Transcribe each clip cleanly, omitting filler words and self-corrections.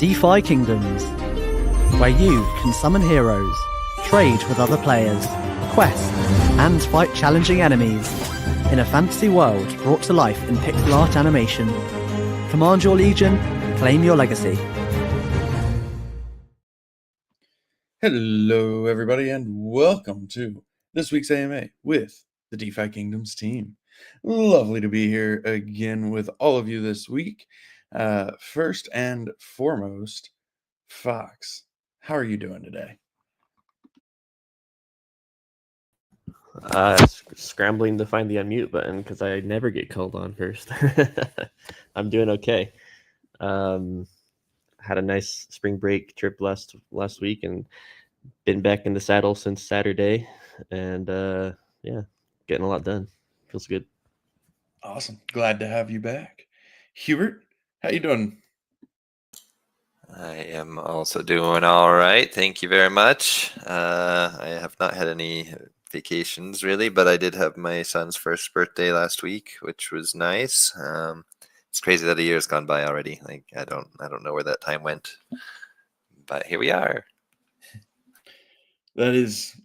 DeFi Kingdoms, where you can summon heroes, trade with other players, quest, and fight challenging enemies in a fantasy world brought to life in pixel art animation. Command your legion, claim your legacy. Hello, everybody, and welcome to this week's AMA with the DeFi Kingdoms team. Lovely to be here again with all of you this week. First and foremost, Fox, how are you doing today? Scrambling to find the unmute button because I never get called on first. I'm doing okay. Had a nice spring break trip last week and been back in the saddle since Saturday, and yeah, getting a lot done. Feels good. Awesome. Glad to have you back. Hubert, how you doing? I am also doing all right. Thank you very much. I have not had any vacations really, but I did have my son's first birthday last week, which was nice. It's crazy that a year's gone by already. Like I don't know where that time went, but here we are. That is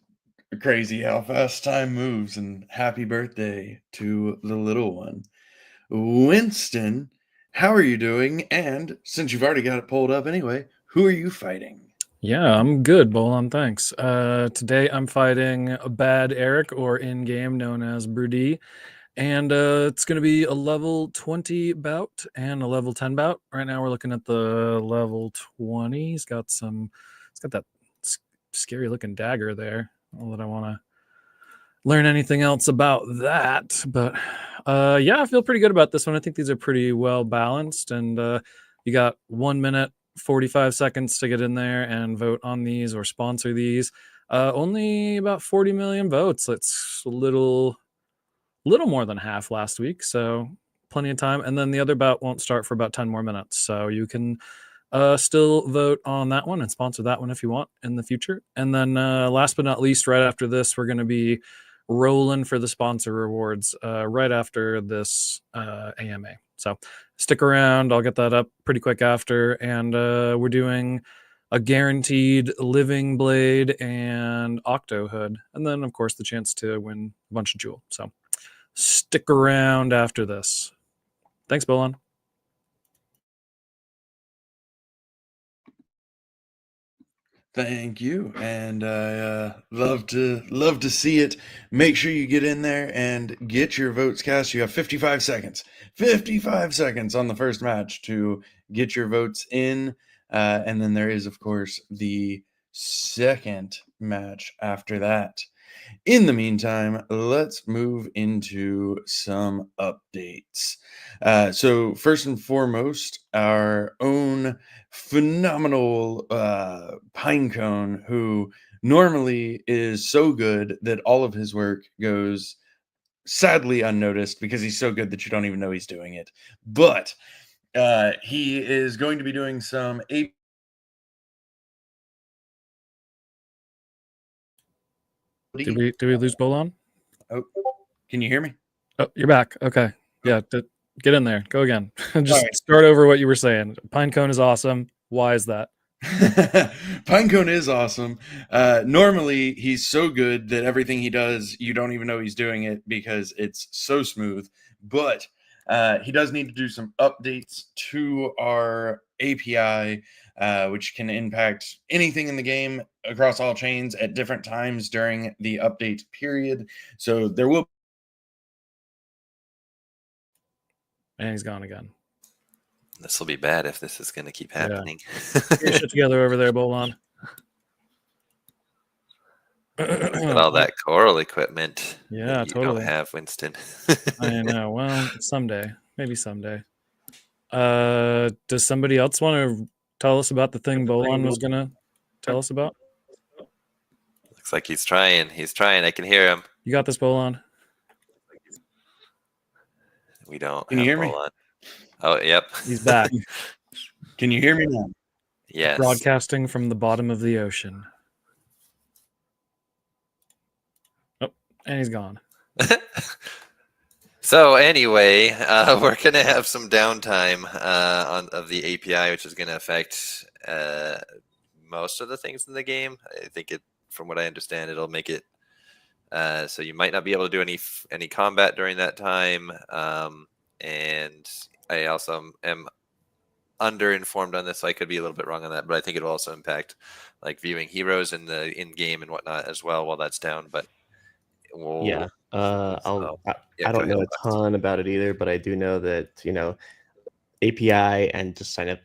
crazy how fast time moves, and happy birthday to the little one. Winston, how are you doing? And since you've already got it pulled up anyway, who are you fighting? Yeah, I'm good, Bolon. Thanks. Today I'm fighting a bad Eric, or in-game known as Brudi, and it's going to be a level 20 bout and a level 10 bout. Right now we're looking at the level 20. He's got that scary looking dagger there. Not that I want to learn anything else about that, but yeah, I feel pretty good about this one. I think these are pretty well balanced, and you got 1 minute 45 seconds to get in there and vote on these or sponsor these. Only about 40 million votes. That's a little more than half last week, so plenty of time. And then the other bout won't start for about 10 more minutes, so you can still vote on that one and sponsor that one if you want in the future. And then last but not least, right after this, we're going to be rolling for the sponsor rewards right after this AMA. So stick around. I'll get that up pretty quick after. And we're doing a guaranteed Living Blade and Octo Hood. And then, of course, the chance to win a bunch of Jewel. So stick around after this. Thanks, Bolon. Thank you, and I love to see it. Make sure you get in there and get your votes cast. You have 55 seconds. 55 seconds on the first match to get your votes in, and then there is, of course, the second match after that. In the meantime, let's move into some updates. So first and foremost, our own phenomenal Pinecone, who normally is so good that all of his work goes sadly unnoticed because he's so good that you don't even know he's doing it. But he is going to be doing some Did we lose Bolon? Oh, can you hear me? Oh, you're back. Okay. Yeah, get in there. Go again. Just start over what you were saying. Pinecone is awesome. Why is that? Pinecone is awesome. Normally, he's so good that everything he does, you don't even know he's doing it because it's so smooth. But he does need to do some updates to our API, which can impact anything in the game across all chains at different times during the update period. So there will. And he's gone again. This will be bad if this is going to keep happening. Yeah. Get your shit together over there, Bolon. Got all that coral equipment. Yeah, you totally. don't have, Winston. I know. Well, someday. Maybe someday. Does somebody else want to tell us about the thing Bolon was going to tell us about? Looks like he's trying. He's trying. I can hear him. You got this, Bolon. We don't Can you hear me? Bolon. Oh, yep. He's back. Can you hear me now? Yes. Broadcasting from the bottom of the ocean. Oh, and he's gone. So anyway, we're gonna have some downtime of the API, which is gonna affect most of the things in the game. I think from what I understand, it'll make it so you might not be able to do any combat during that time. And I also am underinformed on this, so I could be a little bit wrong on that. But I think it'll also impact like viewing heroes in the in game and whatnot as well while that's down. But Yeah. I go don't ahead. know a ton about it either, but I do know that, API and just sign up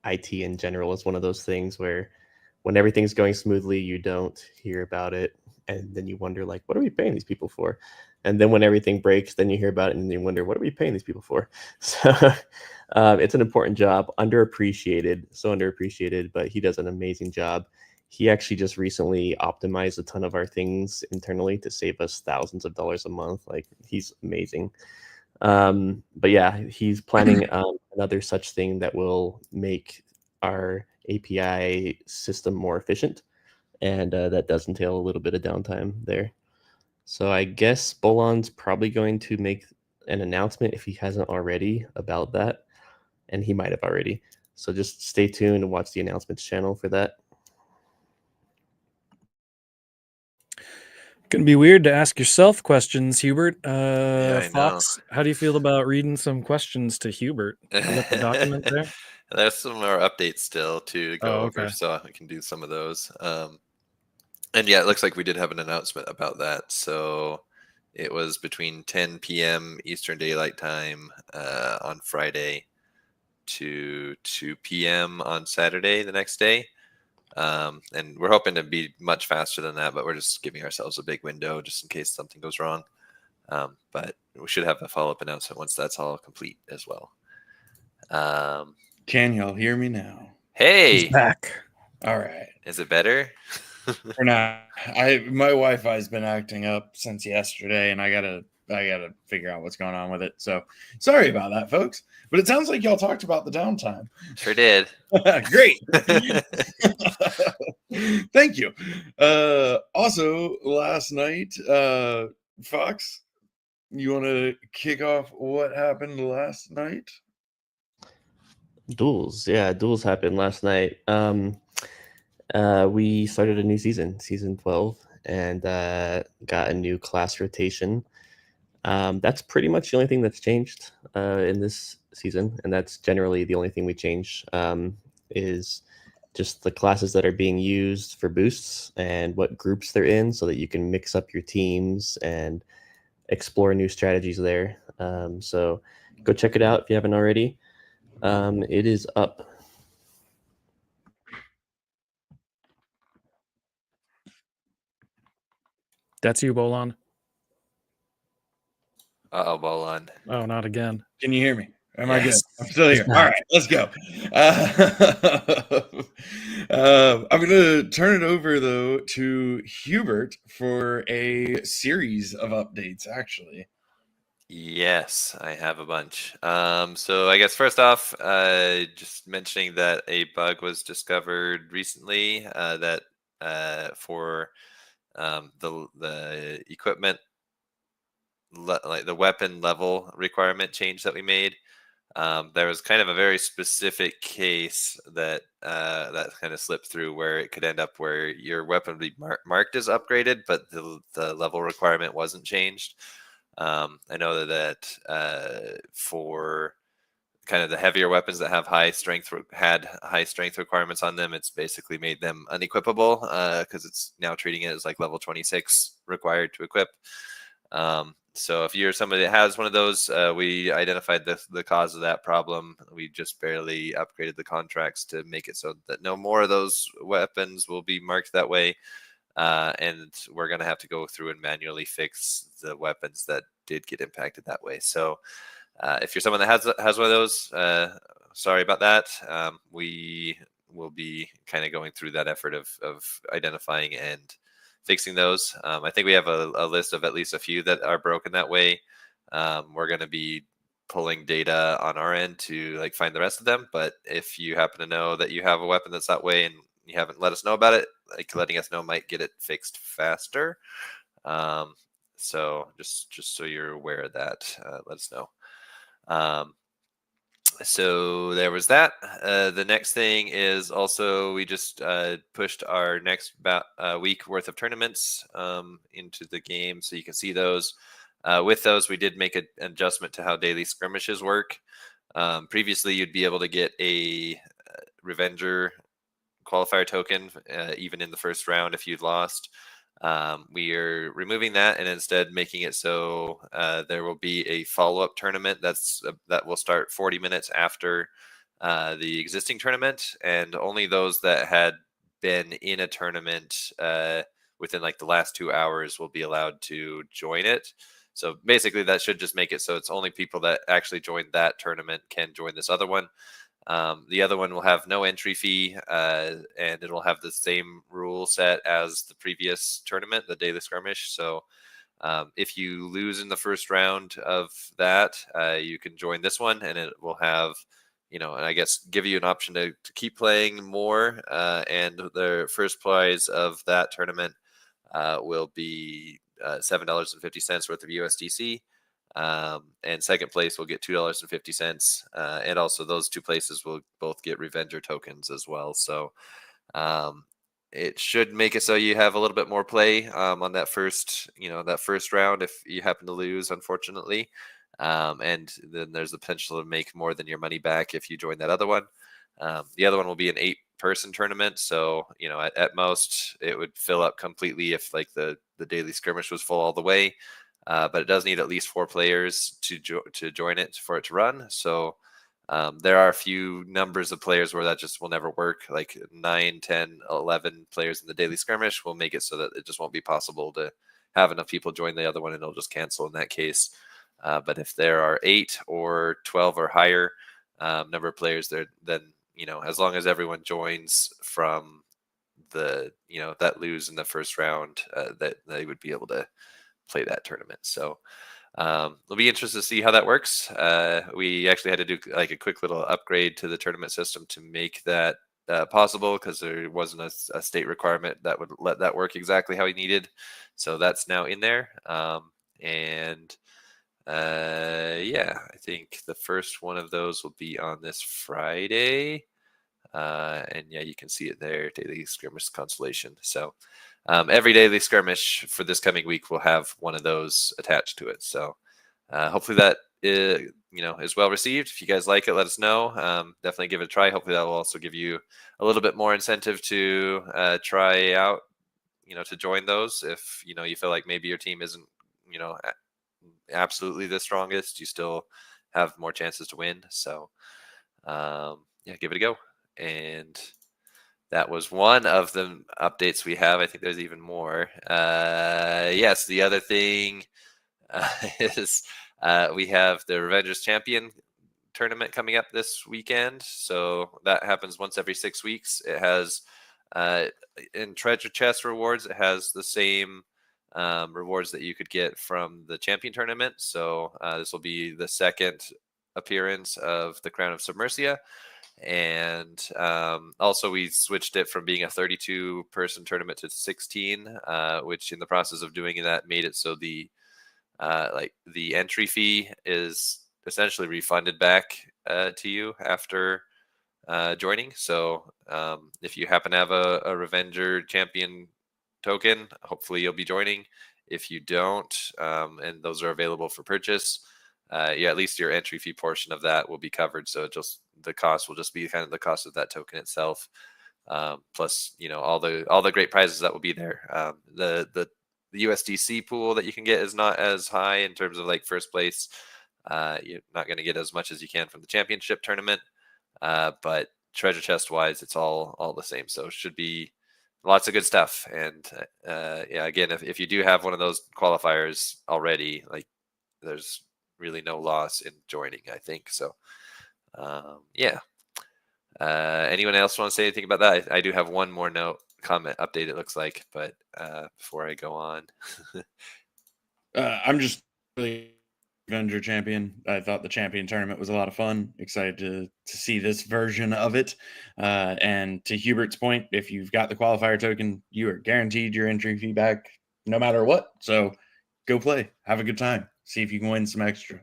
IT in general is one of those things where when everything's going smoothly, you don't hear about it. And then you wonder, like, what are we paying these people for? And then when everything breaks, then you hear about it and you wonder, what are we paying these people for? So it's an important job, underappreciated, but he does an amazing job. He actually just recently optimized a ton of our things internally to save us thousands of dollars a month. Like, he's amazing. But yeah, he's planning another such thing that will make our API system more efficient, and that does entail a little bit of downtime there. So I guess Bolon's probably going to make an announcement if he hasn't already about that, and he might have already. So just stay tuned and watch the announcements channel for that. Gonna be weird to ask yourself questions, Hubert. I Fox, how do you feel about reading some questions to Hubert? You got the document there? There's some more updates still to go over, okay. so I can do some of those. And yeah, it looks like we did have an announcement about that. So it was between 10 p.m. Eastern Daylight Time on Friday to 2 p.m. on Saturday the next day. And we're hoping to be much faster than that, but we're just giving ourselves a big window just in case something goes wrong. But we should have a follow-up announcement once that's all complete as well. Can y'all hear me now? Hey, He's back. All right. Is it better? For now, my Wi-Fi's been acting up since yesterday, and I gotta figure out what's going on with it. So sorry about that, folks. But it sounds like y'all talked about the downtime. Sure did. Great. Thank you. Also, last night, Fox, you want to kick off what happened last night? Duels happened last night. We started a new season 12, and got a new class rotation. That's pretty much the only thing that's changed in this season, and that's generally the only thing we change, is just the classes that are being used for boosts and what groups they're in, so that you can mix up your teams and explore new strategies there. So go check it out if you haven't already. It is up. That's you, Bolon. Uh-oh, Bolon. Oh, not again. Can you hear me? Am I good? Yes. I'm still here. All right, let's go. I'm going to turn it over, though, to Hubert for a series of updates, actually. Yes, I have a bunch. So I guess first off, just mentioning that a bug was discovered recently that for the equipment, like the weapon level requirement change that we made. There was kind of a very specific case that that kind of slipped through, where it could end up where your weapon would be marked as upgraded, but the level requirement wasn't changed. I know that for kind of the heavier weapons that have had high strength requirements on them, it's basically made them unequipable because it's now treating it as like level 26 required to equip. So if you're somebody that has one of those, we identified the cause of that problem. We just barely upgraded the contracts to make it so that no more of those weapons will be marked that way. And we're going to have to go through and manually fix the weapons that did get impacted that way. So if you're someone that has one of those, sorry about that. We will be kind of going through that effort of identifying and fixing those. I think we have a list of at least a few that are broken that way. We're going to be pulling data on our end to like find the rest of them. But if you happen to know that you have a weapon that's that way and you haven't let us know about it, like letting us know might get it fixed faster. So just so you're aware of that, let us know. So there was that. The next thing is also we just pushed our next week worth of tournaments into the game, so you can see those. With those, we did make an adjustment to how daily skirmishes work. Previously, you'd be able to get a Revenger qualifier token even in the first round if you'd lost. We are removing that and instead making it so there will be a follow-up tournament that will start 40 minutes after the existing tournament, and only those that had been in a tournament within like the last 2 hours will be allowed to join it. So basically that should just make it so it's only people that actually joined that tournament can join this other one. The other one will have no entry fee, and it'll have the same rule set as the previous tournament, the daily skirmish. So if you lose in the first round of that, you can join this one, and it will have, and I guess give you an option to keep playing more. And the first prize of that tournament will be $7.50 worth of USDC. And second place will get $2.50, and also those two places will both get Revenger tokens as well. So it should make it so you have a little bit more play on that first round if you happen to lose, unfortunately. And then there's the potential to make more than your money back if you join that other one. The other one will be an 8-person tournament, so at most it would fill up completely if like the daily skirmish was full all the way. But it does need at least 4 players to join it for it to run. So there are a few numbers of players where that just will never work. Like 9, 10, 11 players in the daily skirmish will make it so that it just won't be possible to have enough people join the other one, and it'll just cancel in that case. But if there are 8 or 12 or higher number of players there, then as long as everyone joins from the that lose in the first round, that they would be able to play that tournament. So it'll be interesting to see how that works. We actually had to do like a quick little upgrade to the tournament system to make that possible, because there wasn't a state requirement that would let that work exactly how we needed. So that's now in there. And I think the first one of those will be on this Friday. And yeah, you can see it there, daily skirmish constellation. So every daily skirmish for this coming week will have one of those attached to it. So hopefully that is well received. If you guys like it, let us know. Definitely give it a try. Hopefully that will also give you a little bit more incentive to try out, to join those. If you feel like maybe your team isn't absolutely the strongest, you still have more chances to win. So give it a go. And that was one of the updates we have. I think there's even more. Yes, the other thing is we have the Revengers Champion tournament coming up this weekend. So that happens once every 6 weeks. It has in treasure chest rewards, it has the same rewards that you could get from the Champion tournament. So this will be the second appearance of the Crown of Submersia. And also we switched it from being a 32-person tournament to 16, which in the process of doing that made it so the entry fee is essentially refunded back to you after joining. So if you happen to have a Revenger Champion token, hopefully you'll be joining. If you don't, and those are available for purchase, at least your entry fee portion of that will be covered. So the cost will just be kind of the cost of that token itself, plus all the great prizes that will be there. The USDC pool that you can get is not as high in terms of like first place. You're not going to get as much as you can from the championship tournament, but treasure chest wise, it's all the same. So it should be lots of good stuff. And again, if you do have one of those qualifiers already, like there's really no loss in joining, I think. So anyone else want to say anything about that? I do have one more comment update, it looks like, but before I go on. I'm just really Avenger Champion. I thought the Champion tournament was a lot of fun. Excited to see this version of it. And to Hubert's point, if you've got the qualifier token, you are guaranteed your entry fee back no matter what. So go play, have a good time, see if you can win some extra.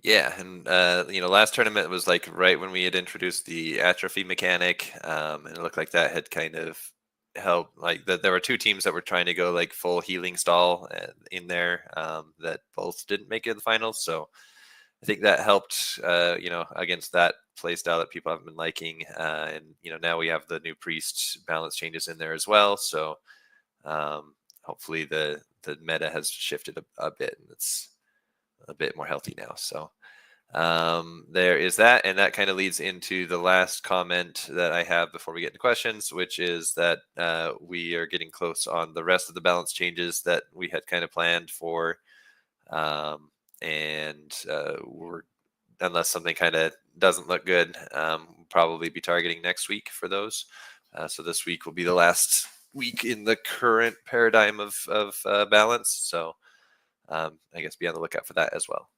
Yeah, and last tournament was like right when we had introduced the atrophy mechanic, and it looked like that had kind of helped. Like that, there were two teams that were trying to go like full healing stall in there, that both didn't make it to the finals. So I think that helped, against that play style that people haven't been liking, and now we have the new priest balance changes in there as well. So hopefully the meta has shifted a bit, and it's a bit more healthy now. So there is that, and that kind of leads into the last comment that I have before we get into questions, which is that we are getting close on the rest of the balance changes that we had kind of planned for, and we're, unless something kind of doesn't look good, we'll probably be targeting next week for those. So this week will be the last week in the current paradigm of balance. So I guess be on the lookout for that as well.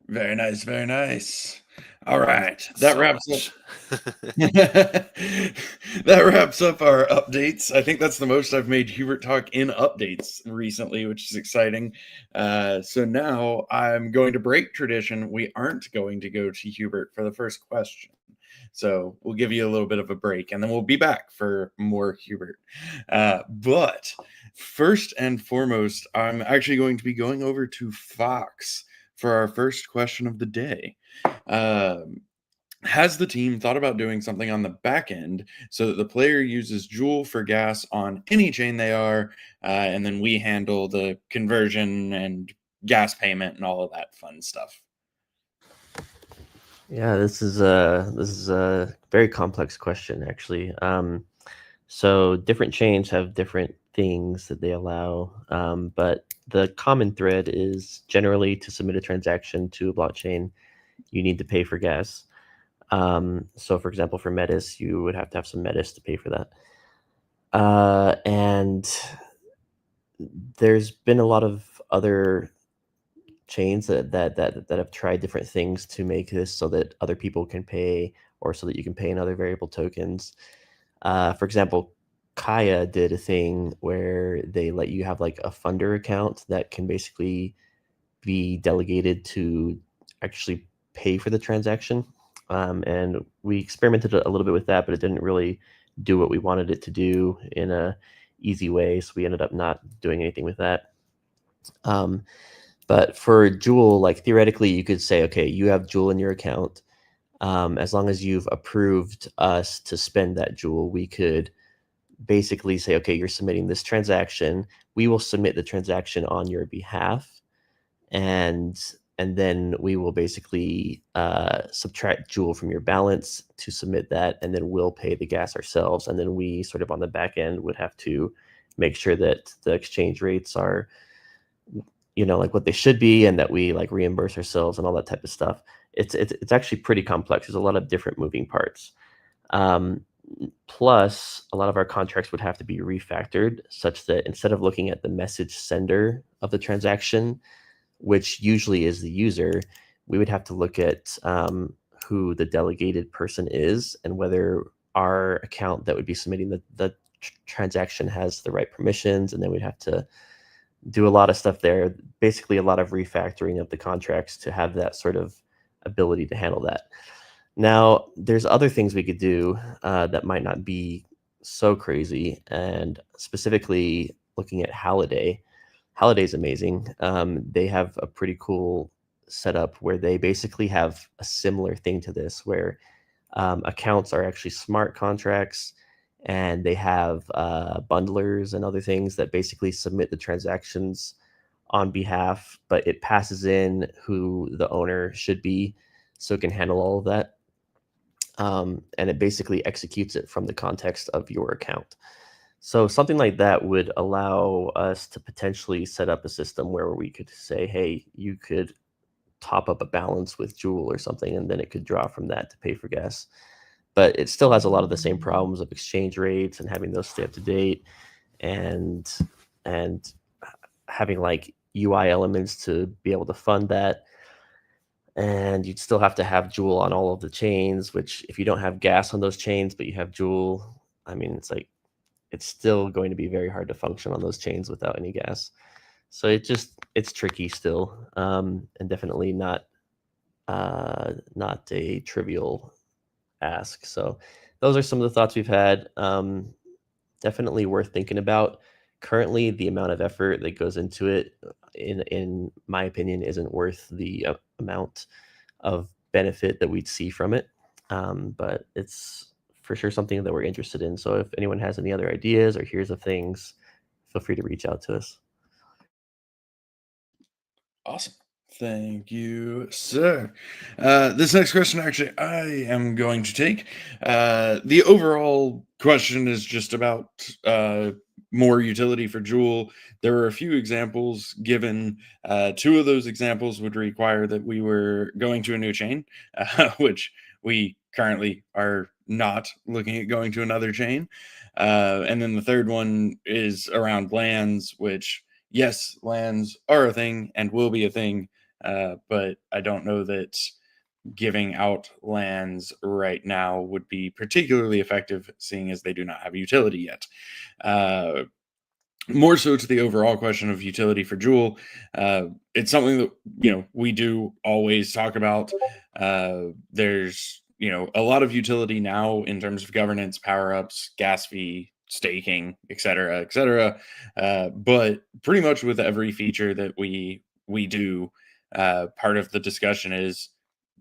Very nice, very nice. All right, that So wraps much. that wraps up our updates. I think that's the most I've made Hubert talk in updates recently, which is exciting. So now I'm going to break tradition. We aren't going to go to Hubert for the first question. So we'll give you a little bit of a break, and then we'll be back for more Hubert. But first and foremost, I'm actually going to be going over to Fox for our first question of the day. Has the team thought about doing something on the back end so that the player uses Joule for gas on any chain they are, and then we handle the conversion and gas payment and all of that fun stuff? Yeah, this is a very complex question, actually. So different chains have different things that they allow, but the common thread is generally to submit a transaction to a blockchain, you need to pay for gas. So, for example, for Metis, you would have to have some Metis to pay for that. And there's been a lot of other chains that have tried different things to make this so that other people can pay, or so that you can pay in other variable tokens. For example, Kaya did a thing where they let you have like a funder account that can basically be delegated to actually pay for the transaction. And we experimented a little bit with that, but it didn't really do what we wanted it to do in a easy way. So we ended up not doing anything with that. But for Joule, like theoretically, you could say, okay, you have Joule in your account. As long as you've approved us to spend that Joule, we could basically say, okay, you're submitting this transaction. We will submit the transaction on your behalf, and then we will basically subtract Joule from your balance to submit that, and then we'll pay the gas ourselves. And then we sort of on the back end would have to make sure that the exchange rates are, like what they should be, and that we like reimburse ourselves and all that type of stuff. It's actually pretty complex. There's a lot of different moving parts. Plus, a lot of our contracts would have to be refactored such that instead of looking at the message sender of the transaction, which usually is the user, we would have to look at who the delegated person is and whether our account that would be submitting the transaction has the right permissions. And then we'd have to do a lot of stuff there, basically a lot of refactoring of the contracts to have that sort of ability to handle that. Now, there's other things we could do that might not be so crazy, and specifically looking at Holiday. Holiday's amazing. They have a pretty cool setup where they basically have a similar thing to this, where accounts are actually smart contracts, and they have bundlers and other things that basically submit the transactions on behalf, but it passes in who the owner should be so it can handle all of that. And it basically executes it from the context of your account. So something like that would allow us to potentially set up a system where we could say, hey, you could top up a balance with Joule or something, and then it could draw from that to pay for gas. But it still has a lot of the same problems of exchange rates and having those stay up to date, and having like UI elements to be able to fund that. And you'd still have to have Joule on all of the chains, which if you don't have gas on those chains, but you have Joule, I mean, it's like it's still going to be very hard to function on those chains without any gas. So it's tricky still, and definitely not a trivial ask. So those are some of the thoughts we've had. Definitely worth thinking about. Currently, the amount of effort that goes into it, in my opinion, isn't worth the amount of benefit that we'd see from it. But it's for sure something that we're interested in. So if anyone has any other ideas or hears of things, feel free to reach out to us. Awesome. Thank you, sir. This next question, actually, I am going to take. The overall question is just about more utility for Joule. There were a few examples given. Two of those examples would require that we were going to a new chain, which we currently are not looking at going to another chain. And then the third one is around lands, which, yes, lands are a thing and will be a thing, but I don't know that giving out lands right now would be particularly effective, seeing as they do not have utility yet. More so to the overall question of utility for Joule, it's something that we do always talk about. There's a lot of utility now in terms of governance, power ups, gas fee, staking, etc., etc. But pretty much with every feature that we do, part of the discussion is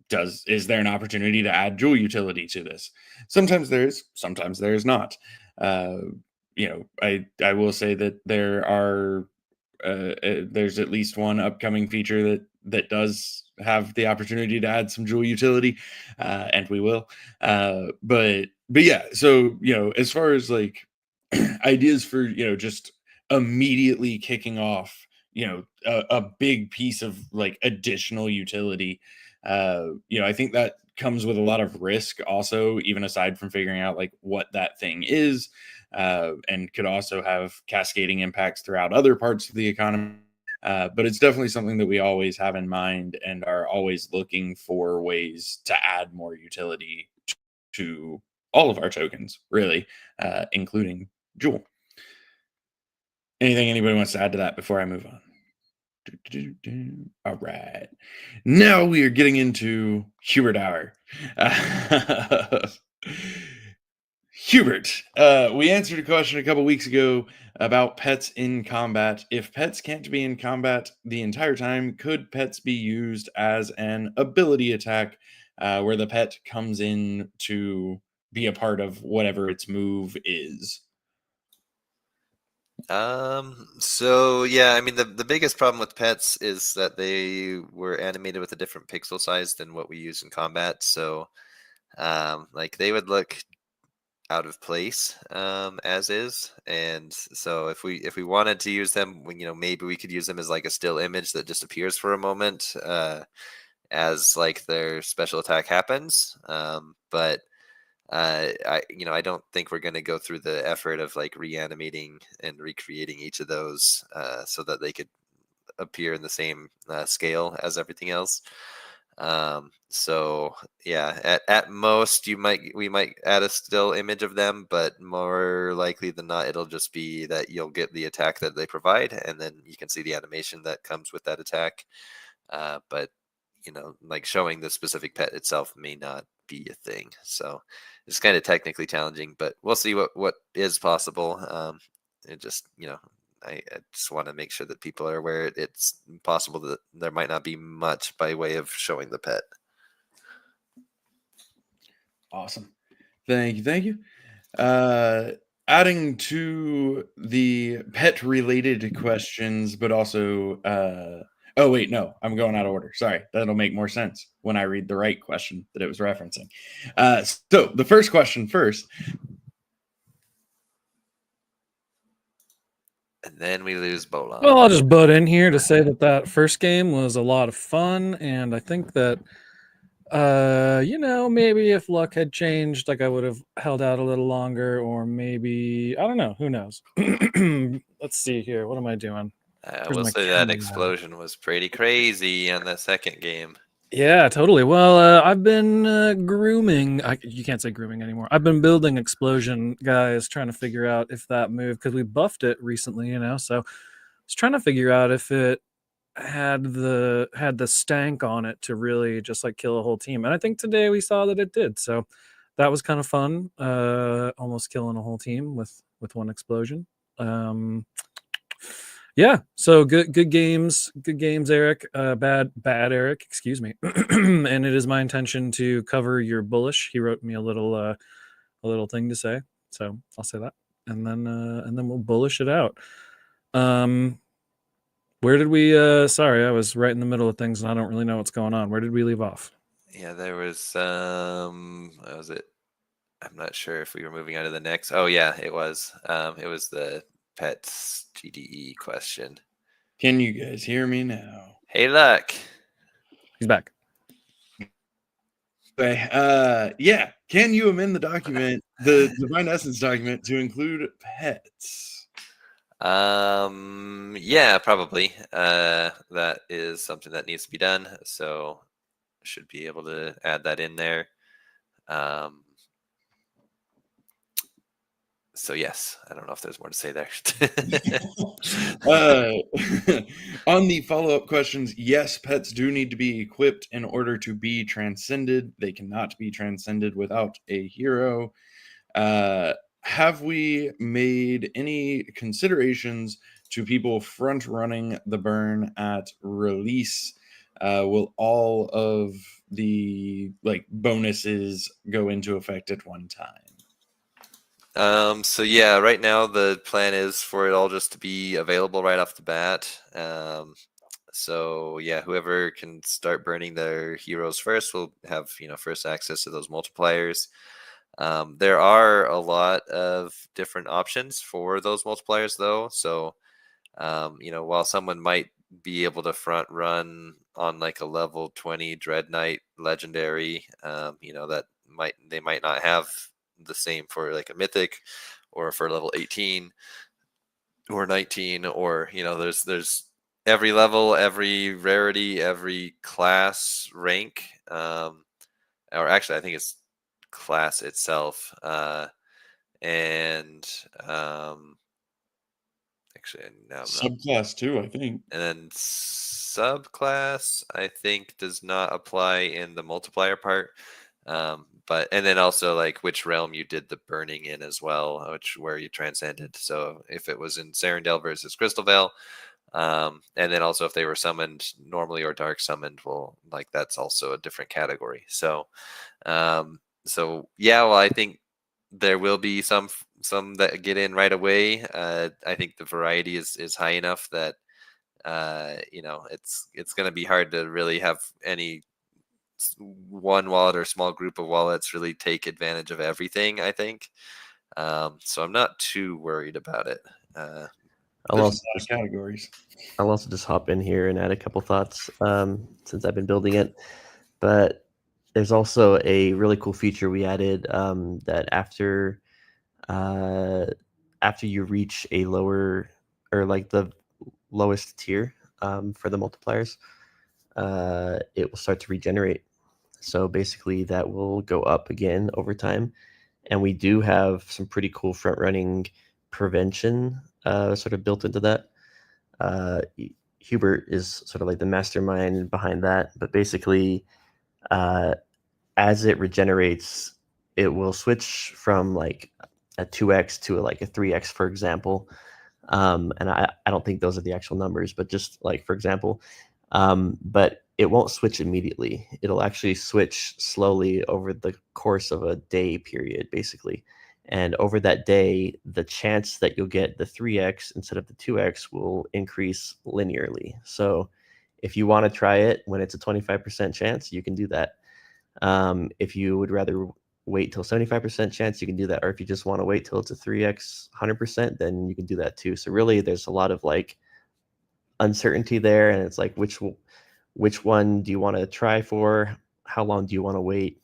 there an opportunity to add Joule utility to this? Sometimes there is, sometimes there is not. I will say that there's at least one upcoming feature that does have the opportunity to add some Joule utility, and we will. But yeah, so as far as like ideas for just immediately kicking off a big piece of like additional utility, I think that comes with a lot of risk also, even aside from figuring out like what that thing is, and could also have cascading impacts throughout other parts of the economy. But it's definitely something that we always have in mind and are always looking for ways to add more utility to all of our tokens, really, including Joule. Anything anybody wants to add to that before I move on? All right. Now we are getting into Hubert Hour. Hubert, we answered a question a couple weeks ago about pets in combat. If pets can't be in combat the entire time, could pets be used as an ability attack where the pet comes in to be a part of whatever its move is? So yeah, I mean the biggest problem with pets is that they were animated with a different pixel size than what we use in combat. So like they would look out of place as is, and so if we wanted to use them, maybe we could use them as like a still image that just appears for a moment as like their special attack happens. But I don't think we're going to go through the effort of like reanimating and recreating each of those so that they could appear in the same scale as everything else. So yeah, at most we might add a still image of them, but more likely than not, it'll just be that you'll get the attack that they provide, and then you can see the animation that comes with that attack. But like showing the specific pet itself may not be a thing. So it's kind of technically challenging, but we'll see what is possible. It just I just want to make sure that people are aware it's possible that there might not be much by way of showing the pet. Awesome. Thank you. Adding to the pet related questions, but also oh wait, no, I'm going out of order. Sorry, that'll make more sense when I read the right question that it was referencing. So the first question first. And then we lose Bolan. Well, I'll just butt in here to say that first game was a lot of fun, and I think that maybe if luck had changed, like I would have held out a little longer, or maybe I don't know. Who knows? Let's see here. What am I doing? I will say that explosion was pretty crazy on that second game. Yeah, totally. Well, I've been grooming. You can't say grooming anymore. I've been building Explosion, guys, trying to figure out if that move, because we buffed it recently, So I was trying to figure out if it had the stank on it to really just like kill a whole team. And I think today we saw that it did. So that was kind of fun. Almost killing a whole team with one explosion. Yeah, so good games, Eric. Bad Eric, excuse me. And it is my intention to cover your bullish. He wrote me a little thing to say, so I'll say that, and then we'll bullish it out. Where did we? Sorry, I was right in the middle of things, and I don't really know what's going on. Where did we leave off? Yeah, there was what was it? I'm not sure if we were moving on to the next. Oh yeah, it was. It was the pets GDE question. Can you guys hear me now? Hey, Luck. He's back. Okay. Yeah. Can you amend the document, the Divine Essence document, to include pets? Yeah, probably. That is something that needs to be done. So should be able to add that in there. So yes, I don't know if there's more to say there. On the follow-up questions, yes, pets do need to be equipped in order to be transcended. They cannot be transcended without a hero. Have we made any considerations to people front-running the burn at release? Will all of the bonuses go into effect at one time? So yeah, right now the plan is for it all just to be available right off the bat. So yeah, whoever can start burning their heroes first will have first access to those multipliers. There are a lot of different options for those multipliers though. So while someone might be able to front run on like a level 20 Dread Knight legendary, that they might not have the same for like a mythic or for level 18 or 19, or there's every level, every rarity, every class rank, or actually I think it's class itself, and actually now subclass too, I think, and then subclass I think does not apply in the multiplier part. But and then also like which realm you did the burning in as well, where you transcended. So if it was in Serendale versus Crystal Vale, and then also if they were summoned normally or dark summoned, well, like that's also a different category. So, yeah, well, I think there will be some that get in right away. I think the variety is high enough that it's going to be hard to really have any one wallet or small group of wallets really take advantage of everything, I think. So I'm not too worried about it. I'll also categories. I'll also just hop in here and add a couple thoughts since I've been building it. But there's also a really cool feature we added that after you reach a lower or like the lowest tier for the multipliers, it will start to regenerate. So basically that will go up again over time. And we do have some pretty cool front running prevention sort of built into that. Hubert is sort of like the mastermind behind that. But basically, as it regenerates, it will switch from like a 2x to like a 3x, for example. And I don't think those are the actual numbers, but just like, for example, but it won't switch immediately. It'll actually switch slowly over the course of a day period, basically. And over that day, the chance that you'll get the 3x instead of the 2x will increase linearly. So if you want to try it when it's a 25% chance, you can do that. If you would rather wait till 75% chance, you can do that. Or if you just want to wait till it's a 3x 100%, then you can do that too. So really, there's a lot of like uncertainty there, and it's like which one do you want to try for? How long do you want to wait,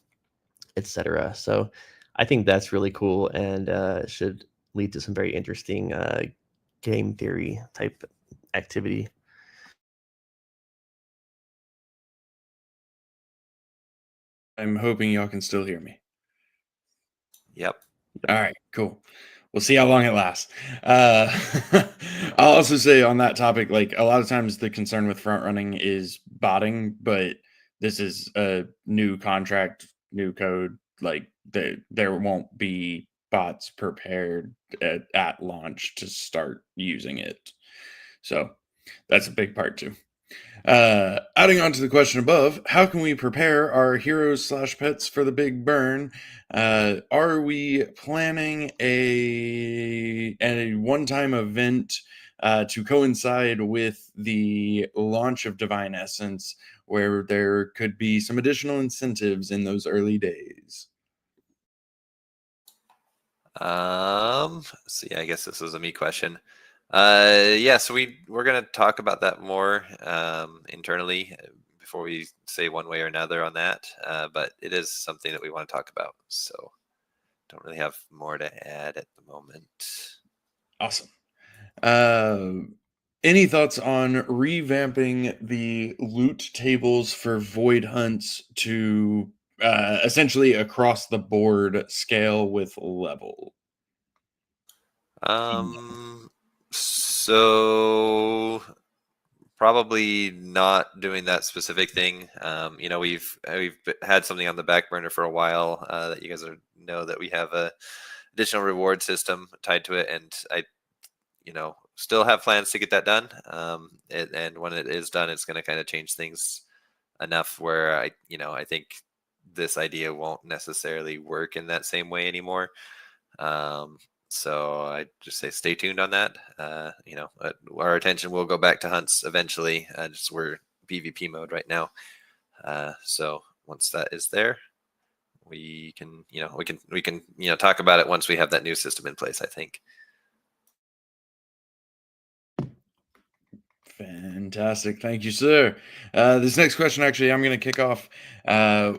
etc. So I think that's really cool and should lead to some very interesting game theory type activity. I'm hoping y'all can still hear me. Yep. All right, cool. We'll see how long it lasts. I'll also say on that topic, like a lot of times the concern with front running is botting, but this is a new contract, new code. Like there won't be bots prepared at launch to start using it. So that's a big part too. Adding on to the question above, how can we prepare our heroes / pets for the big burn? Are we planning a one-time event to coincide with the launch of Divine Essence, where there could be some additional incentives in those early days? See, I guess this is a me question. Yeah, so we're gonna talk about that more internally before we say one way or another on that. But it is something that we want to talk about. So don't really have more to add at the moment. Awesome. Any thoughts on revamping the loot tables for void hunts to essentially across the board scale with level? So probably not doing that specific thing. We've had something on the back burner for a while that you guys know that we have a additional reward system tied to it, and I still have plans to get that done. And when it is done, it's going to kind of change things enough where I think this idea won't necessarily work in that same way anymore. So I just say stay tuned on that. Our attention will go back to hunts eventually. Just we're PvP mode right now. So once that is there, we can talk about it once we have that new system in place, I think. Fantastic. Thank you, sir. This next question, actually, I'm going to kick off.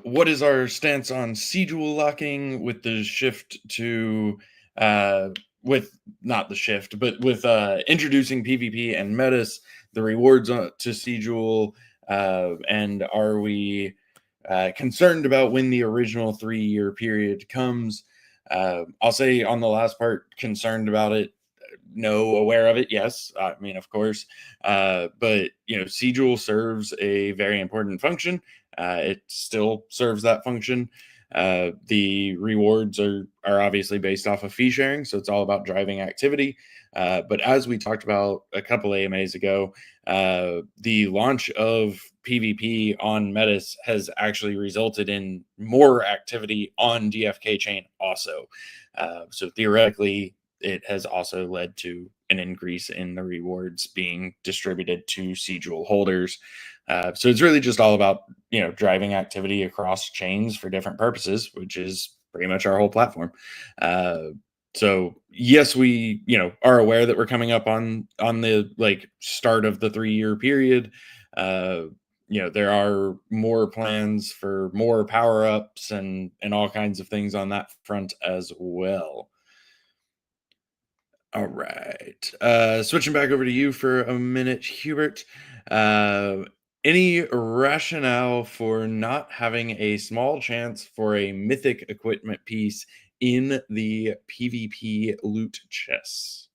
What is our stance on Siegel locking with the shift to, with not the shift, but with introducing PvP and metas, the rewards to Siegel? And are we concerned about when the original 3-year period comes? I'll say on the last part, concerned about it. No, aware of it, yes. I mean, of course. But Siegel serves a very important function. It still serves that function. The rewards are obviously based off of fee sharing, so it's all about driving activity. But as we talked about a couple AMAs ago, the launch of PvP on Metis has actually resulted in more activity on DFK Chain also. So theoretically, it has also led to an increase in the rewards being distributed to Siegel holders. So it's really just all about, driving activity across chains for different purposes, which is pretty much our whole platform. So yes, we, are aware that we're coming up on the start of the 3-year period. There are more plans for more power ups and all kinds of things on that front as well. All right. Switching back over to you for a minute, Hubert. Any rationale for not having a small chance for a mythic equipment piece in the PvP loot chests?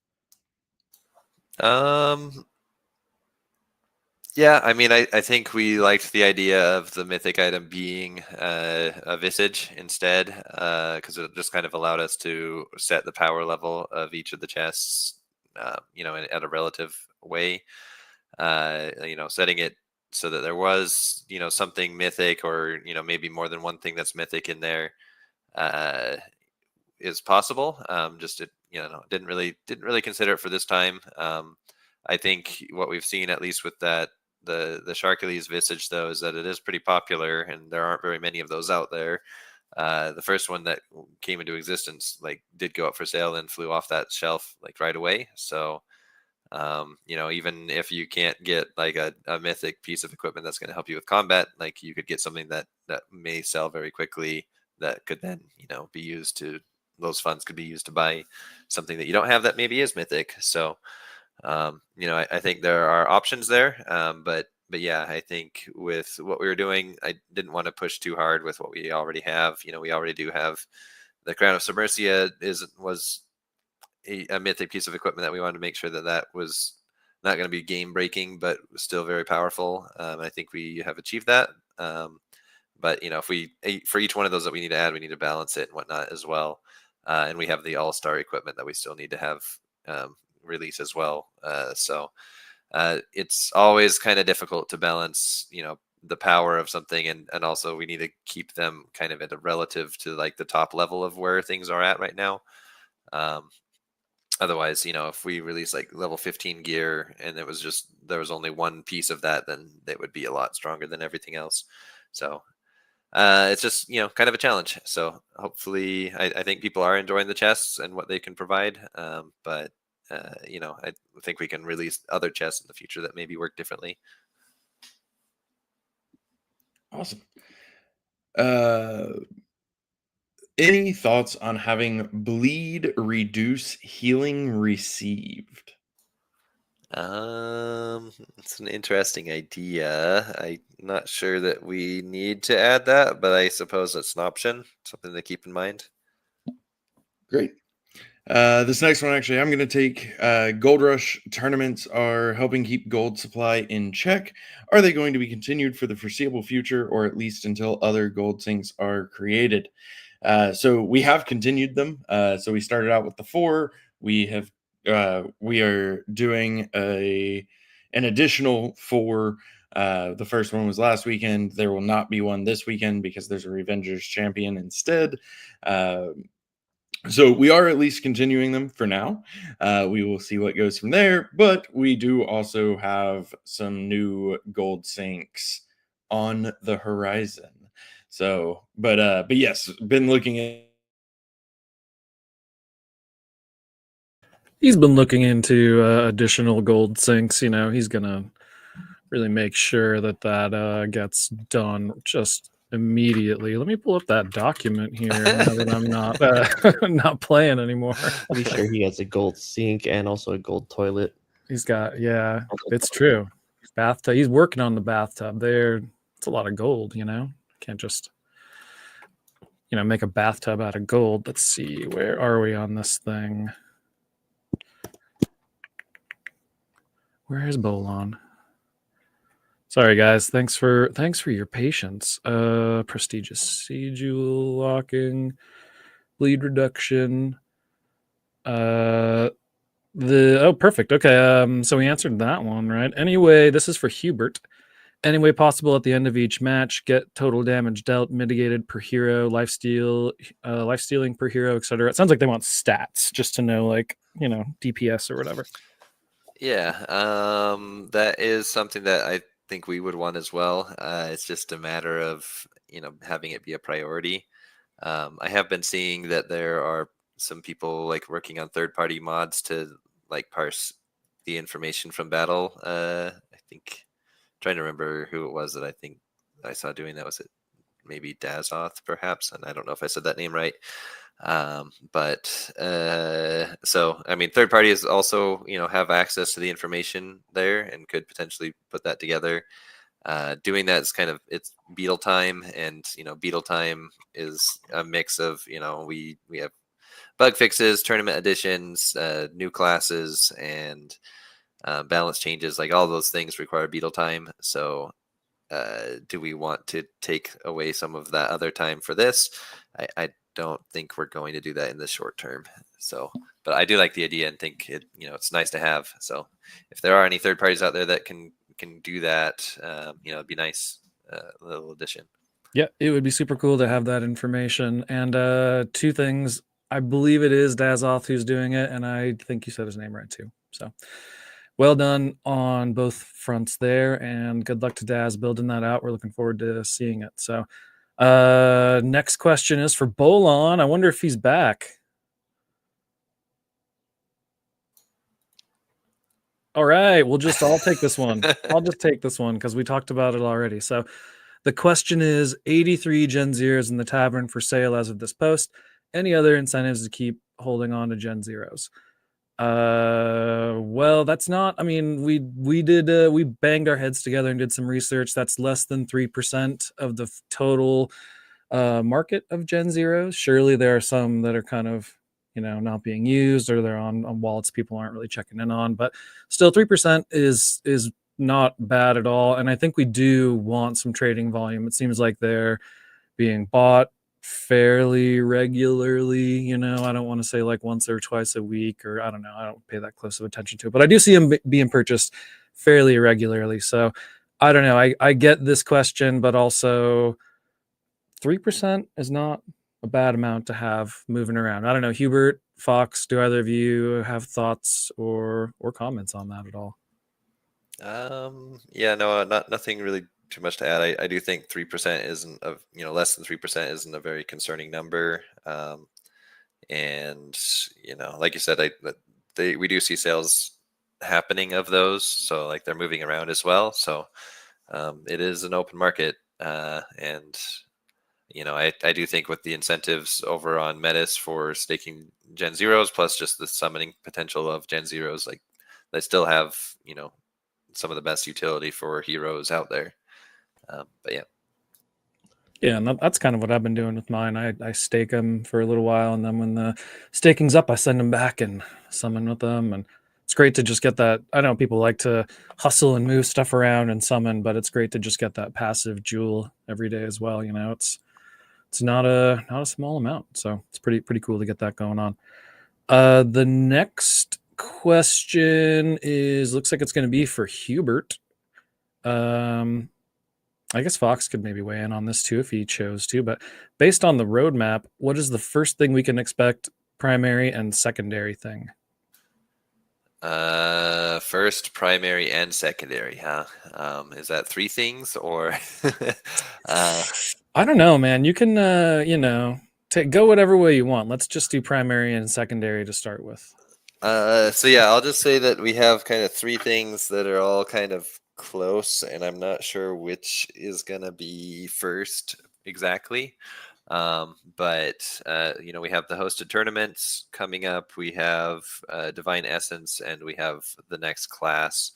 Yeah, I mean, I think we liked the idea of the mythic item being a visage instead, because it just kind of allowed us to set the power level of each of the chests, at a relative way. Setting it so that there was, something mythic, or maybe more than one thing that's mythic in there, is possible. Just it, didn't really consider it for this time. I think what we've seen, at least with that. The Sharkules visage, though, is that it is pretty popular, and there aren't very many of those out there. The first one that came into existence did go up for sale and flew off that shelf right away. So even if you can't get a mythic piece of equipment that's going to help you with combat, you could get something that may sell very quickly, that could then be used to, those funds could be used to buy something that you don't have that maybe is mythic. So I think there are options there, but yeah, I think with what we were doing, I didn't want to push too hard with what we already have. We already do have the Crown of Submersia was a mythic piece of equipment that we wanted to make sure that was not going to be game breaking, but was still very powerful. I think we have achieved that. But if for each one of those that we need to add, we need to balance it and whatnot as well. And we have the all-star equipment that we still need to have release as well. So it's always kind of difficult to balance, the power of something, and also we need to keep them kind of at a relative to like the top level of where things are at right now. Otherwise, if we release like level 15 gear and there was only one piece of that, then they would be a lot stronger than everything else. So it's just, kind of a challenge. So hopefully I think people are enjoying the chests and what they can provide. But I think we can release other chests in the future that maybe work differently. Awesome. Any thoughts on having bleed reduce healing received? It's an interesting idea. I'm not sure that we need to add that, but I suppose that's an option, something to keep in mind. Great. This next one, actually, I'm going to take Gold Rush tournaments are helping keep gold supply in check. Are they going to be continued for the foreseeable future, or at least until other gold sinks are created? So we have continued them. So we started out with the 4. We are doing an additional 4. The first one was last weekend. There will not be one this weekend because there's a Revengers champion instead. So we are at least continuing them for now. We will see what goes from there, but we do also have some new gold sinks on the horizon. So, but yes, been looking at. He's been looking into additional gold sinks. He's gonna really make sure that gets done just immediately. Let me pull up that document here now that I'm not not playing anymore. Pretty sure he has a gold sink and also a gold toilet. He's got, yeah, it's true. Bathtub. He's working on the bathtub there. It's a lot of gold, Can't just, make a bathtub out of gold. Let's see, where are we on this thing? Where is Bolon? Sorry, guys. Thanks for your patience. Prestigious sigil locking, bleed reduction. Perfect. Okay. So we answered that one, right? Anyway, this is for Hubert. Any way possible at the end of each match, get total damage dealt, mitigated per hero, life stealing per hero, etc. It sounds like they want stats just to know, DPS or whatever. Yeah, that is something that I think we would want as well. It's just a matter of having it be a priority. I have been seeing that there are some people working on third-party mods to parse the information from battle. I think trying to remember who it was that I think I saw doing that. Was it maybe Dazoth perhaps? And I don't know if I said that name right. So I mean, third parties also have access to the information there and could potentially put that together. Doing that is it's beetle time, and beetle time is a mix of we have bug fixes, tournament additions, new classes, and balance changes. All those things require beetle time. So do we want to take away some of that other time for this? I don't think we're going to do that in the short term. So, but I do like the idea and think it's nice to have. So if there are any third parties out there that can do that, it'd be nice, little addition. Yeah, it would be super cool to have that information. And 2 things. I believe it is Dazoth who's doing it, and I think you said his name right too. So well done on both fronts there, and good luck to Daz building that out. We're looking forward to seeing it. So next question is for Bolon. I wonder if he's back. All right, I'll take this one. I'll just take this one because we talked about it already. So the question is 83 Gen Zeros in the tavern for sale as of this post. Any other incentives to keep holding on to Gen Zeros? Well, that's not. I mean, we did we banged our heads together and did some research. That's less than 3% of the total market of Gen Zeros. Surely there are some that are kind of, you know, not being used, or they're on wallets people aren't really checking in on. But still, 3% is not bad at all. And I think we do want some trading volume. It seems like they're being bought fairly regularly. You know, I don't want to say like once or twice a week, or I don't know. I don't pay that close of attention to it, but I do see them being purchased fairly regularly. So I don't know. I get this question, but also 3% is not a bad amount to have moving around. I don't know, Hubert, Fox, do either of you have thoughts or comments on that at all? Yeah, no, nothing really too much to add. I do think 3% isn't a, less than 3% isn't a very concerning number. And like you said, we do see sales happening of those, so like they're moving around as well. So it is an open market, and I do think with the incentives over on Metis for staking Gen Zeros, plus just the summoning potential of Gen Zeros, like they still have some of the best utility for heroes out there. But yeah, and that's kind of what I've been doing with mine. I stake them for a little while, and then when the staking's up, I send them back and summon with them. And it's great to just get that. I know people like to hustle and move stuff around and summon, but it's great to just get that passive jewel every day as well. It's not a small amount, so it's pretty cool to get that going on. The next question looks like it's going to be for Hubert. I guess Fox could maybe weigh in on this too if he chose to, but based on the roadmap, what is the first thing we can expect, primary and secondary thing? First, primary, and secondary, huh? Is that three things, or I don't know, man. You can go whatever way you want. Let's just do primary and secondary to start with. So yeah, I'll just say that we have kind of three things that are all kind of close, and I'm not sure which is gonna be first exactly. But we have the hosted tournaments coming up. We have Divine Essence, and we have the next class.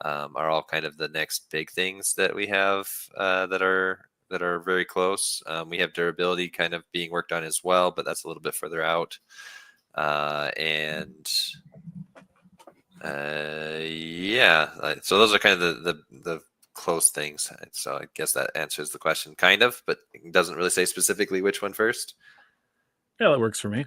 Are all kind of the next big things that we have that are very close. We have durability kind of being worked on as well, but that's a little bit further out. So those are kind of the close things. So I guess that answers the question kind of, but it doesn't really say specifically which one first. Yeah, that works for me.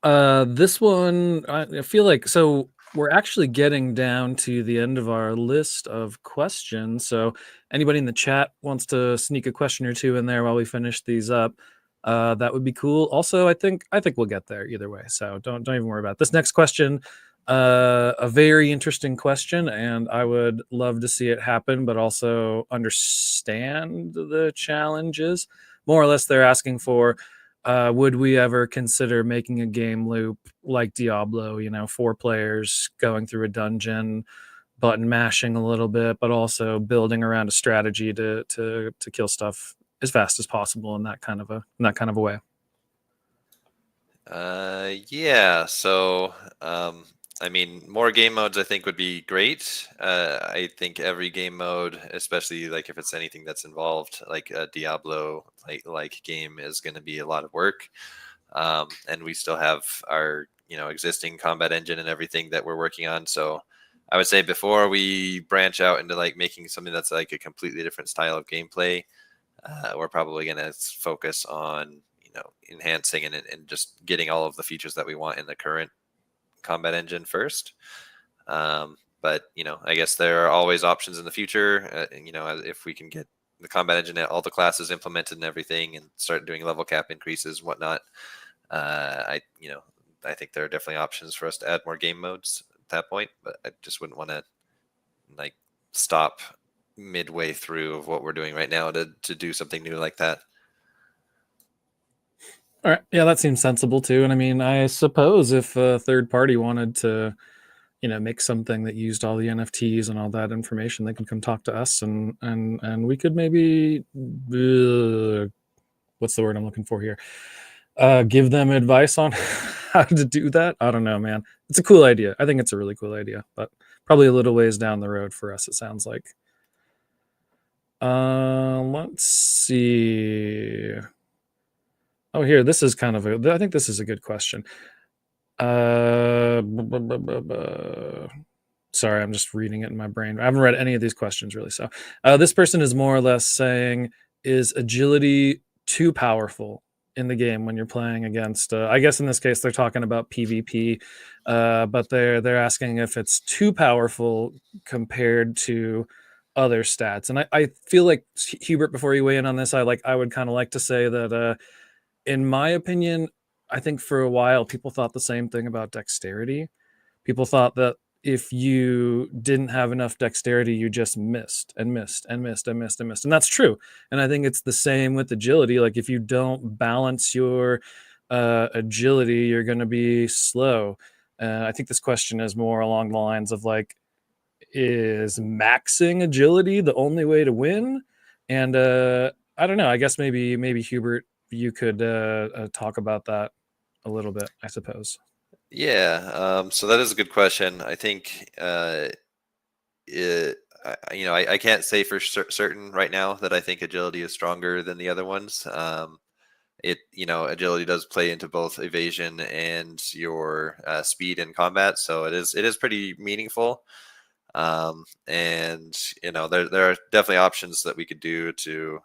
This one, I feel like, so we're actually getting down to the end of our list of questions. So anybody in the chat wants to sneak a question or two in there while we finish these up, that would be cool. Also, I think we'll get there either way. So don't even worry about it. This next question, a very interesting question, and I would love to see it happen, but also understand the challenges. More or less, they're asking for, would we ever consider making a game loop like Diablo, 4 players going through a dungeon, button mashing a little bit, but also building around a strategy to kill stuff as fast as possible in that kind of a way? Yeah. So, I mean, more game modes I think would be great. I think every game mode, especially like if it's anything that's involved, like a Diablo like game, is going to be a lot of work. And we still have our existing combat engine and everything that we're working on. So I would say before we branch out into like making something that's like a completely different style of gameplay, we're probably going to focus on enhancing and just getting all of the features that we want in the current combat engine first. But I guess there are always options in the future. If we can get the combat engine at all the classes implemented and everything, and start doing level cap increases and whatnot, I think there are definitely options for us to add more game modes at that point. But I just wouldn't want to like stop midway through of what we're doing right now to do something new like that. All right. Yeah, that seems sensible too. And I mean, I suppose if a third party wanted to, make something that used all the NFTs and all that information, they could come talk to us, and we could maybe, what's the word I'm looking for here? Give them advice on how to do that. I don't know, man. It's a cool idea. I think it's a really cool idea, but probably a little ways down the road for us, it sounds like. Let's see. Oh, here, this is kind of I think this is a good question. Sorry, I'm just reading it in my brain. I haven't read any of these questions really. So this person is more or less saying, is agility too powerful in the game when you're playing against, I guess in this case, they're talking about PvP, but they're asking if it's too powerful compared to other stats. And I feel like, Hubert, before you weigh in on this, I would kind of like to say that, in my opinion, I think for a while people thought the same thing about dexterity. People thought that if you didn't have enough dexterity, you just missed and missed and missed and missed and missed. And that's true. And I think it's the same with agility. Like if you don't balance your agility, you're going to be slow. I think this question is more along the lines of like, is maxing agility the only way to win? And I don't know. I guess maybe Hubert, you could talk about that a little bit, I suppose. Yeah, so that is a good question. I think I can't say for certain right now that I think agility is stronger than the other ones. Agility does play into both evasion and your speed in combat, so it is pretty meaningful. And there are definitely options that we could do to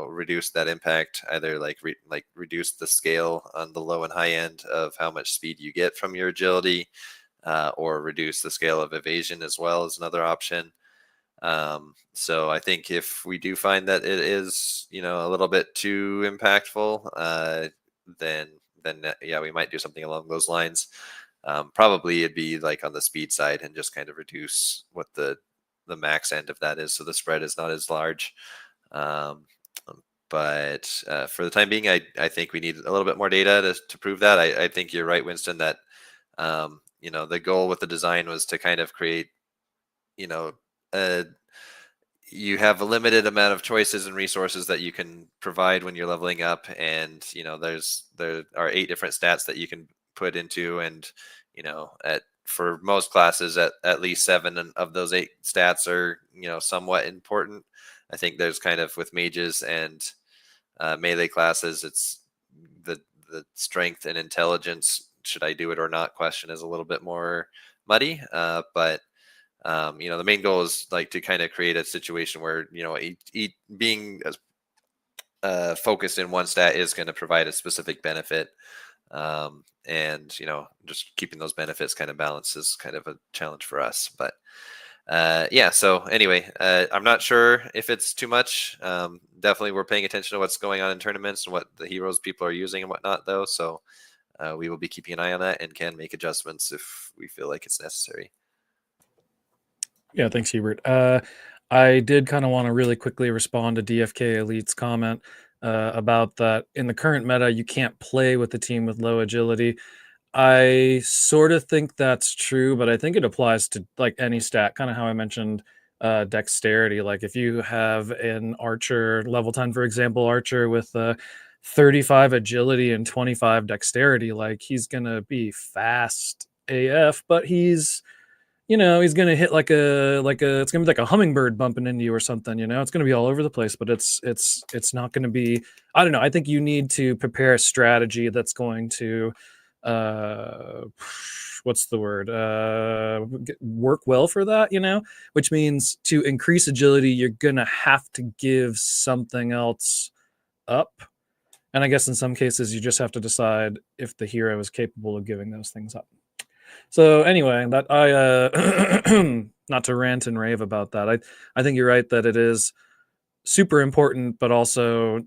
reduce that impact, either like reduce the scale on the low and high end of how much speed you get from your agility, or reduce the scale of evasion as well as another option. So I think if we do find that it is a little bit too impactful, then yeah, we might do something along those lines. Probably it'd be like on the speed side and just kind of reduce what the max end of that is, so the spread is not as large. But for the time being, I think we need a little bit more data to prove that. I think you're right, Winston, that the goal with the design was to kind of create you have a limited amount of choices and resources that you can provide when you're leveling up, and there are 8 different stats that you can put into, and for most classes at least 7 of those 8 stats are somewhat important. I think there's kind of with mages and melee classes, it's the strength and intelligence, should I do it or not question, is a little bit more muddy, but the main goal is like to kind of create a situation where being focused in one stat is going to provide a specific benefit. And just keeping those benefits kind of balanced is kind of a challenge for us. But yeah, so anyway, I'm not sure if it's too much. Definitely we're paying attention to what's going on in tournaments and what the heroes people are using and whatnot, though. So we will be keeping an eye on that and can make adjustments if we feel like it's necessary. Yeah, thanks, Hubert. I did kind of want to really quickly respond to DFK Elite's comment about that in the current meta, you can't play with a team with low agility. I sort of think that's true, but I think it applies to like any stat, kind of how I mentioned dexterity. Like if you have an archer, level 10, for example, archer with 35 agility and 25 dexterity, like he's going to be fast AF, but he's going to hit like it's going to be like a hummingbird bumping into you or something, it's going to be all over the place, but it's not going to be, I don't know. I think you need to prepare a strategy that's going to, what's the word? Work well for that, which means to increase agility, you're going to have to give something else up. And I guess in some cases, you just have to decide if the hero is capable of giving those things up. So anyway, that I not to rant and rave about that. I think you're right that it is super important, but also,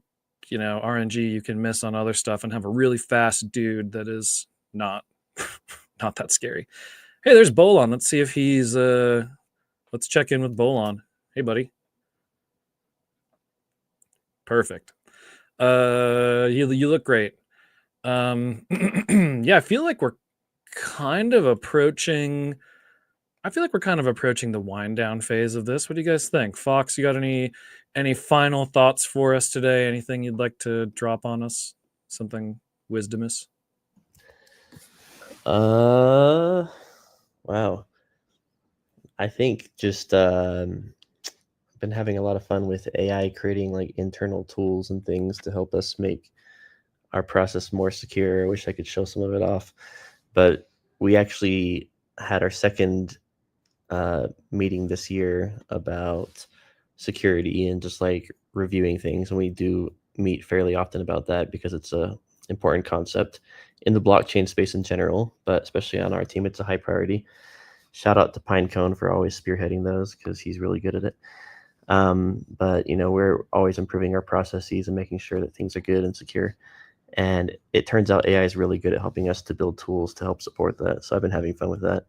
RNG you can miss on other stuff and have a really fast dude that is not not that scary. Hey, there's Bolon. Let's see if he's let's check in with Bolon. Hey, buddy. Perfect. You look great. Yeah, I feel like we're kind of approaching the wind down phase of this. What do you guys think? Fox, you got any final thoughts for us today? Anything you'd like to drop on us? Something wisdomous? Wow. I think just been having a lot of fun with AI, creating like internal tools and things to help us make our process more secure. I wish I could show some of it off, but we actually had our second meeting this year about security and just like reviewing things, and we do meet fairly often about that because it's a important concept in the blockchain space in general, but especially on our team, it's a high priority. Shout out to Pinecone for always spearheading those because he's really good at it. But you know, we're always improving our processes and making sure that things are good and secure. And it turns out AI is really good at helping us to build tools to help support that. So I've been having fun with that.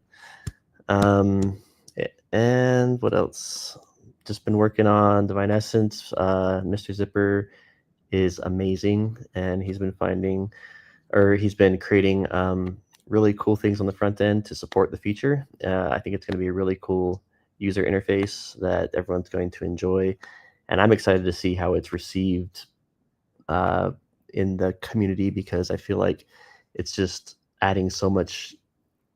And what else? Just been working on Divine Essence. Mr. Zipper is amazing, and he's been creating really cool things on the front end to support the feature. I think it's going to be a really cool user interface that everyone's going to enjoy, and I'm excited to see how it's received in the community, because I feel like it's just adding so much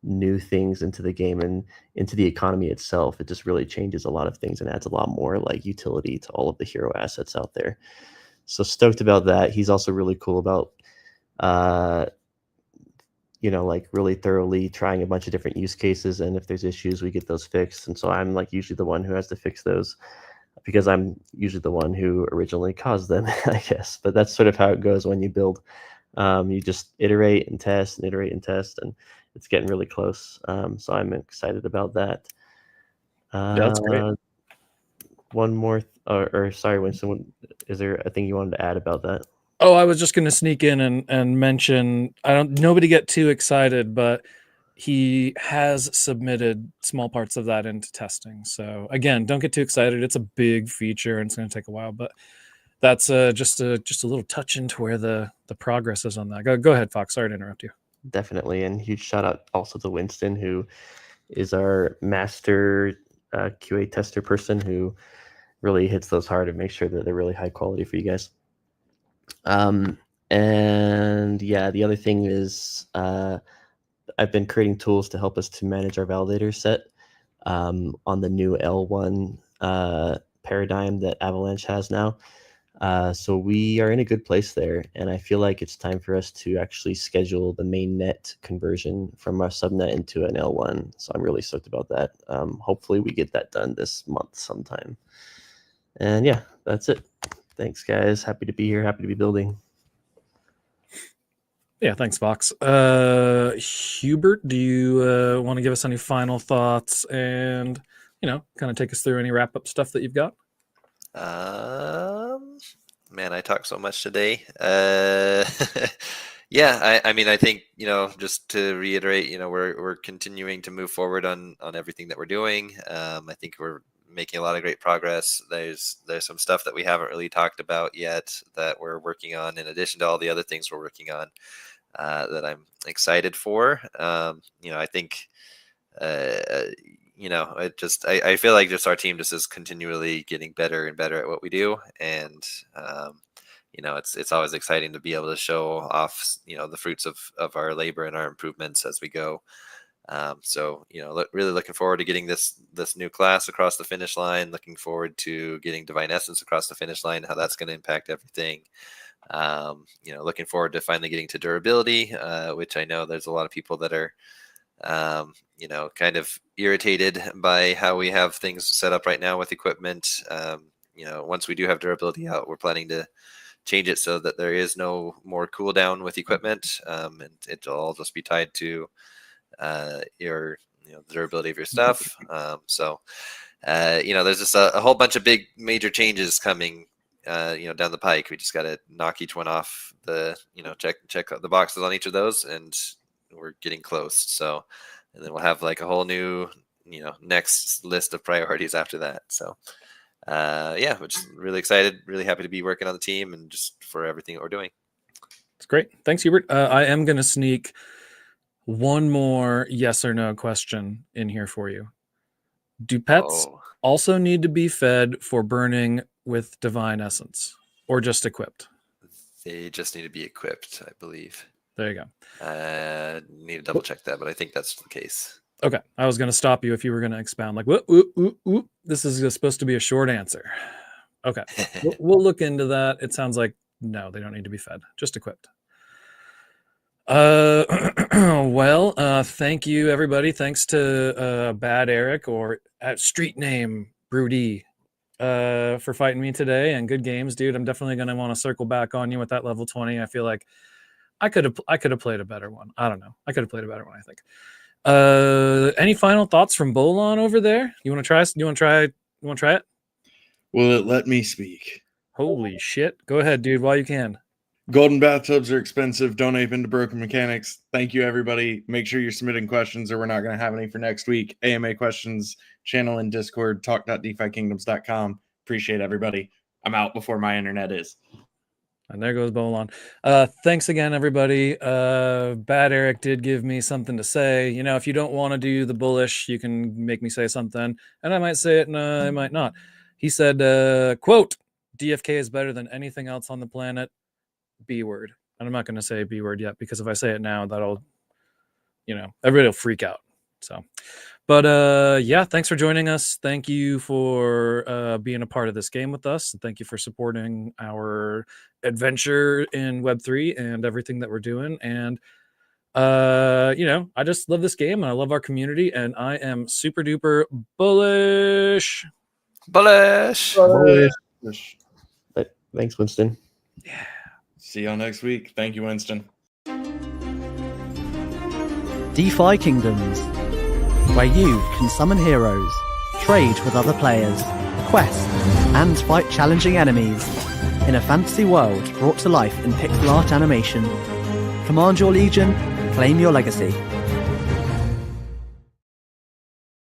new things into the game and into the economy itself. It just really changes a lot of things and adds a lot more like utility to all of the hero assets out there. So stoked about that. He's also really cool about like really thoroughly trying a bunch of different use cases, and if there's issues, we get those fixed. And so I'm like usually the one who has to fix those because I'm usually the one who originally caused them, I guess. But that's sort of how it goes when you build. You just iterate and test and iterate and test, and it's getting really close. So I'm excited about that. That's great. One more, sorry, Winston, is there a thing you wanted to add about that? Oh, I was just going to sneak in and mention, nobody get too excited, but he has submitted small parts of that into testing. So again, don't get too excited. It's a big feature and it's going to take a while, but that's just a little touch into where the progress is on that. Go ahead, Fox. Sorry to interrupt you. Definitely. And huge shout out also to Winston, who is our master QA tester person who really hits those hard and makes sure that they're really high quality for you guys. And yeah, the other thing is I've been creating tools to help us to manage our validator set on the new L1 paradigm that Avalanche has now. So we are in a good place there, and I feel like it's time for us to actually schedule the main net conversion from our subnet into an L1. So I'm really stoked about that. Hopefully we get that done this month sometime. And yeah, that's it. Thanks, guys. Happy to be here. Happy to be building. Yeah, thanks, Fox. Hubert, do you want to give us any final thoughts and, kind of take us through any wrap-up stuff that you've got? Man, I talk so much today. Yeah, I mean, I think, just to reiterate, we're continuing to move forward on everything that we're doing. I think we're making a lot of great progress. There's some stuff that we haven't really talked about yet that we're working on, in addition to all the other things we're working on, that I'm excited for. I think, I feel like just our team just is continually getting better and better at what we do. And, it's always exciting to be able to show off, the fruits of our labor and our improvements as we go. So, really looking forward to getting this new class across the finish line, looking forward to getting Divine Essence across the finish line, how that's going to impact everything. Looking forward to finally getting to durability, which I know there's a lot of people that are, kind of irritated by how we have things set up right now with equipment. Once we do have durability out, we're planning to change it so that there is no more cooldown with equipment, and it'll all just be tied to your the durability of your stuff. There's just a whole bunch of big major changes coming down the pike. We just got to knock each one off the check the boxes on each of those, and we're getting close. So, and then we'll have like a whole new next list of priorities after that. So we're just really excited, really happy to be working on the team and just for everything that we're doing. It's great. Thanks, Hubert. I am going to sneak one more yes or no question in here for you. Do pets also need to be fed for burning with Divine Essence, or just equipped? They just need to be equipped, I believe. There you go. Need to double check that, but I think that's the case. Okay, I was going to stop you if you were going to expound. Like, whoop, whoop, whoop, whoop. This is supposed to be a short answer. Okay, we'll look into that. It sounds like no, they don't need to be fed. Just equipped. Well, thank you, everybody. Thanks to Bad Eric or street name Broody for fighting me today, and good games, dude. I'm definitely going to want to circle back on you with that level 20. I feel like I could have played a better one. I don't know. I could have played a better one, I think. Any final thoughts from Bolon over there? You want to try? You want to try it? Will it let me speak? Holy shit. Go ahead, dude, while you can. Golden bathtubs are expensive. Don't ape into broken mechanics. Thank you, everybody. Make sure you're submitting questions or we're not going to have any for next week. AMA questions, channel in Discord, talk.defykingdoms.com. Appreciate everybody. I'm out before my internet is. And there goes Bolon. Thanks again, everybody. Bad Eric did give me something to say. You know, if you don't want to do the bullish, you can make me say something. And I might say it and I might not. He said, quote, DFK is better than anything else on the planet. B word. And I'm not going to say B word yet, because if I say it now, that'll, everybody will freak out. So, but yeah, thanks for joining us. Thank you for being a part of this game with us. And thank you for supporting our adventure in Web3 and everything that we're doing. And, I just love this game and I love our community and I am super duper bullish. Bullish. But thanks, Winston. Yeah. See y'all next week. Thank you, Winston. DeFi Kingdoms, where you can summon heroes, trade with other players, quest, and fight challenging enemies in a fantasy world brought to life in pixel art animation. Command your legion and claim your legacy.